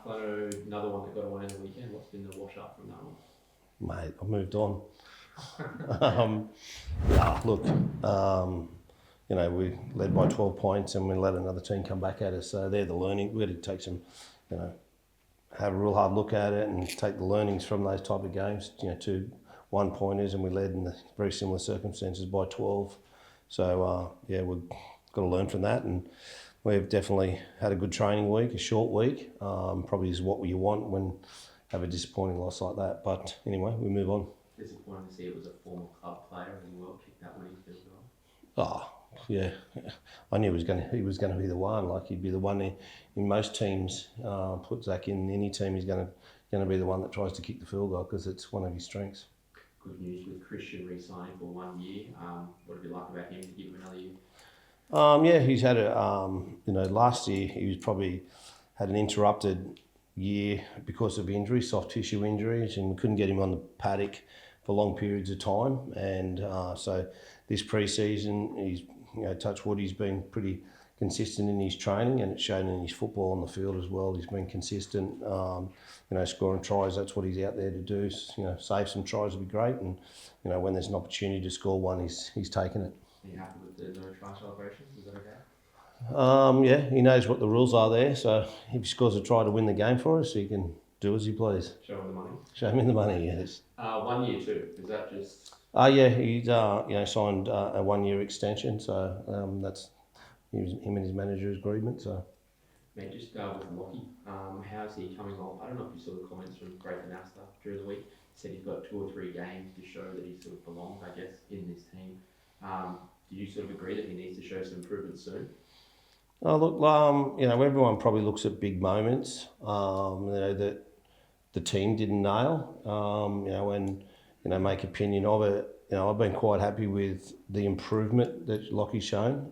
Flano, another one that got away on the weekend. What's been the wash up from that one? Mate, I moved on. We led by 12 points and we let another team come back at us. So they're the learning. We've got to take some, have a real hard look at it and take the learnings from those type of games. Two one-pointers, and we led in the very similar circumstances by 12. So we've got to learn from that, and we've definitely had a good training week, a short week. Probably is what you want when you have a disappointing loss like that. But anyway, we move on. Disappointing to see it was a former club player in the world kick that winning field goal. Oh, yeah. I knew he was going to be the one. Like, he'd be the one in most teams. Put Zach in any team, he's going to be the one that tries to kick the field goal because it's one of his strengths. Good news with Christian re-signing for 1 year. What have you liked about him to give him another year? He's had last year he was probably had an interrupted year because of injuries, soft tissue injuries, and we couldn't get him on the paddock for long periods of time. And so this pre-season, he's, touch wood, he's been pretty consistent in his training, and it's shown in his football on the field as well. He's been consistent, scoring tries. That's what he's out there to do. Save some tries would be great, and when there's an opportunity to score one, he's taken it. Are you happy with the no try celebration? Is that okay? He knows what the rules are there, so if he scores a try to win the game for us, he can do as he please. Show him the money? Show him the money, yes. 1 year too, is that just... He's signed a 1 year extension, so that's him and his manager's agreement. So, mate, just with Lockie, how's he coming on? I don't know if you saw the comments from Greg Nasta during the week. He said he's got 2 or 3 games to show that he sort of belongs, I guess, in this team. Do you sort of agree that he needs to show some improvement soon? Everyone probably looks at big moments, that the team didn't nail, and make opinion of it. I've been quite happy with the improvement that Lockie's shown.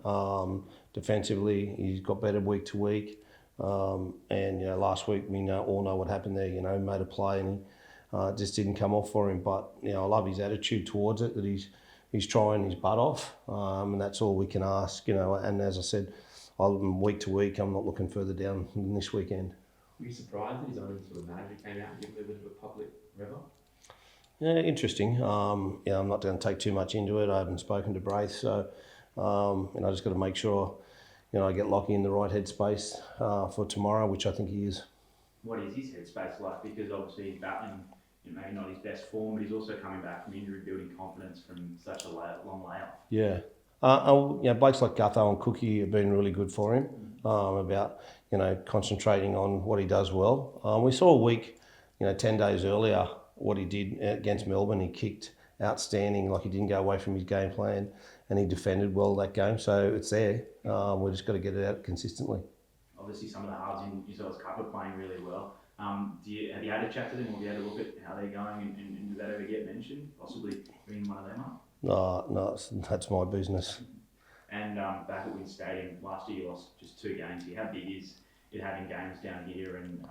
Defensively, he's got better week to week. Last week we all know what happened there. He made a play and it just didn't come off for him. But I love his attitude towards it, that he's trying his butt off, and that's all we can ask. And as I said, week to week, I'm not looking further down than this weekend. Were you surprised that his own sort of manager came out and gave him a bit of a public rev up? Yeah, interesting. I'm not going to take too much into it. I haven't spoken to Braith, so I just got to make sure I get Lockie in the right headspace for tomorrow, which I think he is. What is his headspace like? Because obviously he's battling, maybe not his best form, but he's also coming back from injury, building confidence from such a long layoff. Yeah. Blokes like Gutho and Cookie have been really good for him about concentrating on what he does well. We saw a week, 10 days earlier, what he did against Melbourne. He kicked outstanding, like he didn't go away from his game plan, and he defended well that game. So it's there. We've just got to get it out consistently. Obviously, some of the halves in New South Wales Cup are playing really well. Have you had a chat to them, or have you had a look at how they're going, and did that ever get mentioned? Possibly bringing one of them up? No, that's my business. And back at Wynn Stadium last year, you lost just 2 games. How big is it having games down here and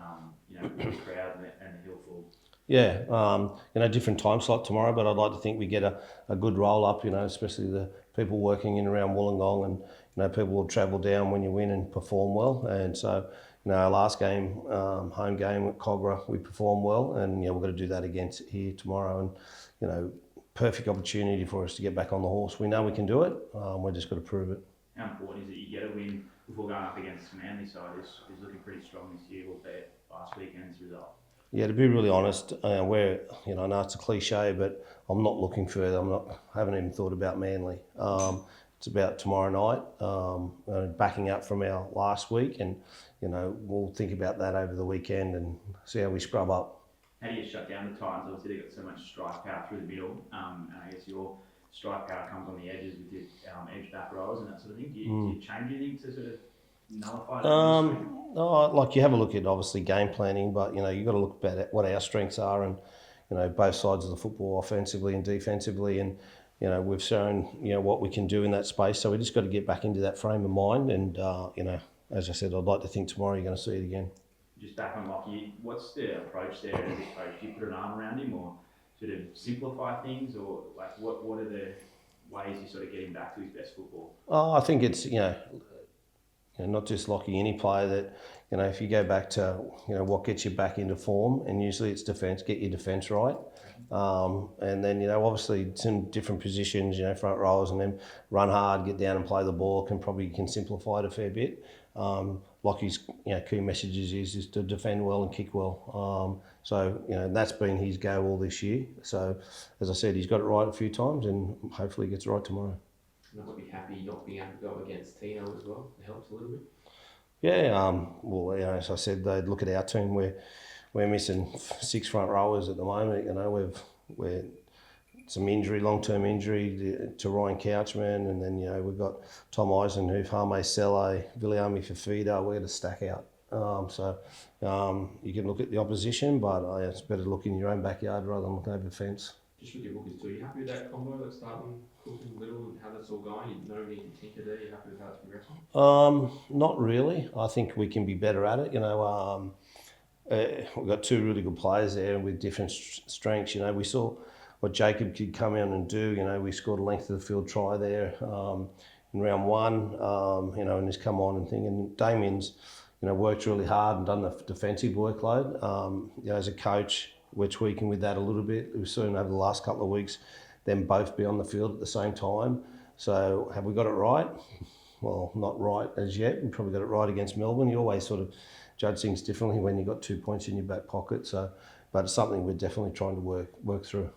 with the crowd and the hill full? Yeah, different time slot tomorrow, but I'd like to think we get a good roll up, especially the people working in around Wollongong, and people will travel down when you win and perform well. And so, our last game, home game at Cogra, we performed well, and we're going to do that again here tomorrow. And perfect opportunity for us to get back on the horse. We know we can do it. We're just got to prove it. How important is it you get a win before going up against the Manly side? Is looking pretty strong this year, albeit last weekend's result. Yeah, to be really honest, I know it's a cliche, but I'm not looking further. I haven't even thought about Manly. It's about tomorrow night, backing up from our last week, and we'll think about that over the weekend and see how we scrub up. How do you shut down the Titans? Obviously, they've got so much strike power through the middle, and I guess your strike power comes on the edges with your edge back rows and that sort of thing. Do you change anything to sort of nullify that? You have a look at obviously game planning, but you've got to look at what our strengths are, and both sides of the football, offensively and defensively, and we've shown what we can do in that space. So we just got to get back into that frame of mind, and as I said, I'd like to think tomorrow you're going to see it again. Just back on Lockie, what's the approach there as a coach? Do you put an arm around him, or sort of simplify things, or what are the ways you sort of get him back to his best football? I think it's not just Lockie, any player that, if you go back to, what gets you back into form, and usually it's defence, get your defence right. And then, obviously some different positions, front rows, and then run hard, get down and play the ball can simplify it a fair bit. Lockie's, key messages is to defend well and kick well. So, that's been his go all this year. So, as I said, he's got it right a few times, and hopefully he gets it right tomorrow. And I might be happy not being able to go against Tino as well. It helps a little bit. Yeah, well, as I said, they'd look at our team. We're missing 6 front rowers at the moment. We're some injury, long-term injury to Ryan Couchman, and then we've got Tom Eisen, Hame Sele, Viliami Fafita. We're to stack out. So you can look at the opposition, but it's better to look in your own backyard rather than look over the fence. Just with your hookers too, you happy with that combo, like starting Cook and Little, and how that's all going? You don't need to tinker there. You happy with how it's progressing? Not really. I think we can be better at it. We've got 2 really good players there with different strengths. We saw what Jacob could come in and do. We scored a length of the field try there in round 1. And he's come on and thinking Damien's, worked really hard and done the defensive workload. As a coach, we're tweaking with that a little bit. We've seen over the last couple of weeks them both be on the field at the same time. So have we got it right? Well, not right as yet. We probably got it right against Melbourne. You always sort of judge things differently when you've got 2 points in your back pocket. So, but it's something we're definitely trying to work through.